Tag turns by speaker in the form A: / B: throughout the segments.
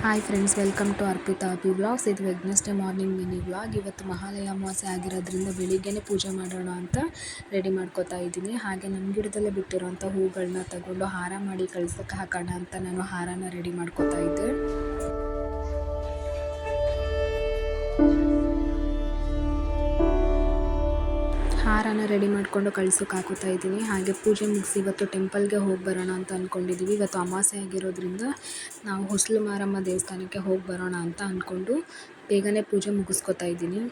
A: Hi friends, welcome to Arpita Api vlogs. ಇದು Wednesday morning mini vlog. ಇವತ್ತು ಮಹಾಲಯ ಅಮಾವಾಸ್ಯೆ ಆಗಿರೋದ್ರಿಂದ ಬೆಳಿಗ್ಗೆನೇ ಪೂಜೆ ಮಾಡೋಣ ಅಂತ ರೆಡಿ ಮಾಡ್ಕೋತಾ ಇದ್ದೀನಿ. ಹಾಗೆ ನಮ್ಮ ಗಿಡದಲ್ಲೇ ಬಿಟ್ಟಿರೋಂಥ ಹೂಗಳನ್ನ ತಗೊಂಡು ಹಾರ ಮಾಡಿ ಕಳ್ಸೋಕ್ಕೆ ಹಾಕೋಣ ಅಂತ ನಾನು ಹಾರನ ರೆಡಿ ಮಾಡ್ಕೋತಾ ಇದ್ದೆ. ಹಾರನ ರೆಡಿ ಮಾಡಿಕೊಂಡು ಕಳ್ಸೋಕೆ ಹಾಕೋತಾ ಇದ್ದೀನಿ. ಹಾಗೆ ಪೂಜೆ ಮುಗಿಸಿ ಇವತ್ತು ಟೆಂಪಲ್ಗೆ ಹೋಗಿ ಬರೋಣ ಅಂತ ಅಂದ್ಕೊಂಡಿದ್ದೀವಿ. ಇವತ್ತು ಅಮಾವಾಸ್ಯೆ ಆಗಿರೋದ್ರಿಂದ ನಾವು ಹೊಸಲು ಮಾರಮ್ಮ ದೇವಸ್ಥಾನಕ್ಕೆ ಹೋಗಿ ಬರೋಣ ಅಂತ ಅಂದ್ಕೊಂಡು ಬೇಗನೆ ಪೂಜೆ ಮುಗಿಸ್ಕೊತಾ ಇದ್ದೀನಿ.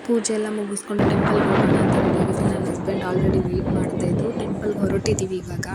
A: ಪೂಜೆ ಎಲ್ಲ ಮುಗಿಸ್ಕೊಂಡು ಟೆಂಪಲ್ಗೆ ಹೋಗೋಣ ಅಂತ ರೆಡಿಯಾಗಿದ್ದೀನಿ. ನನ್ನ ಹಸ್ಬೆಂಡ್ ಆಲ್ರೆಡಿ ವೆಯ್ಟ್ ಮಾಡ್ತಾಯಿದ್ರು. ಟೆಂಪಲ್ಗೆ ಹೊರಟಿದ್ದೀವಿ ಇವಾಗ.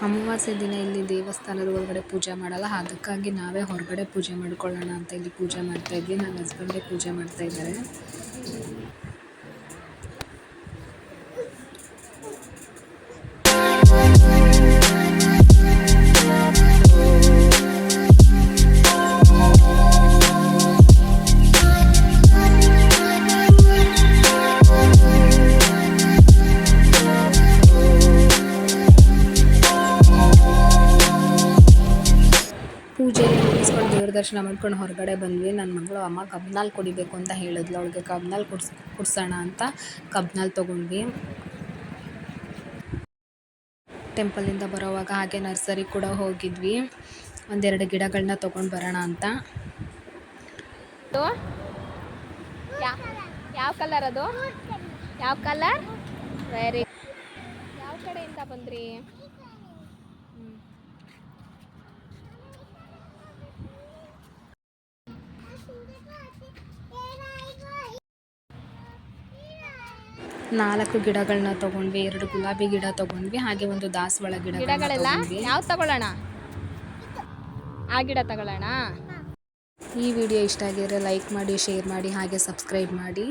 A: ಅಮಾವಾಸ್ಯೆ ದಿನ ಇಲ್ಲಿ ದೇವಸ್ಥಾನದ ಒಳಗಡೆ ಪೂಜೆ ಮಾಡಲ್ಲ. ಅದಕ್ಕಾಗಿ ನಾವೇ ಹೊರಗಡೆ ಪೂಜೆ ಮಾಡ್ಕೊಳ್ಳೋಣ ಅಂತ ಇಲ್ಲಿ ಪೂಜೆ ಮಾಡ್ತಾ ಇದ್ವಿ. ನನ್ನ ಹಸ್ಬೆಂಡೇ ಪೂಜೆ ಮಾಡ್ತಾ ಇದ್ದಾರೆ. ಪೂಜೆ ಮುಗಿಸ್ಕೊಂಡು ದೇವ್ರ ದರ್ಶನ ಮಾಡ್ಕೊಂಡು ಹೊರಗಡೆ ಬಂದ್ವಿ. ನನ್ನ ಮಗಳು ಅಮ್ಮ ಕಬ್ನಾಲ್ ಕುಡಿಬೇಕು ಅಂತ ಹೇಳಿದ್ಲು. ಅವಳಿಗೆ ಕಬ್ನಾಲ್ ಕುಡ್ಸೋಣ ಅಂತ ಕಬ್ನಾಲ್ ತೊಗೊಂಡ್ವಿ. ಟೆಂಪಲಿಂದ ಬರೋವಾಗ ಹಾಗೆ ನರ್ಸರಿ ಕೂಡ ಹೋಗಿದ್ವಿ. ಒಂದೆರಡು ಗಿಡಗಳನ್ನ ತೊಗೊಂಡು ಬರೋಣ ಅಂತ.
B: ಯಾವ ಕಲರ್ ಅದು? ಯಾವ ಕಲರ್? ವೆರಿ. ಯಾವ ಕಡೆಯಿಂದ ಬಂದ್ರಿ?
A: ನಾಲ್ಕು ಗಿಡಗಳನ್ನ ತೊಗೊಂಡ್ವಿ. 2 ಗುಲಾಬಿ ಗಿಡ ತೊಗೊಂಡ್ವಿ. ಹಾಗೆ ಒಂದು ದಾಸವಾಳ
B: ಗಿಡಗಳೆಲ್ಲ ಯಾವ ತಗೊಳ್ಳೋಣ? ಆ ಗಿಡ ತಗೊಳ್ಳೋಣ.
A: ಈ ವಿಡಿಯೋ ಇಷ್ಟ ಆಗಿದ್ರೆ ಲೈಕ್ ಮಾಡಿ, ಶೇರ್ ಮಾಡಿ, ಹಾಗೆ ಸಬ್ಸ್ಕ್ರೈಬ್ ಮಾಡಿ.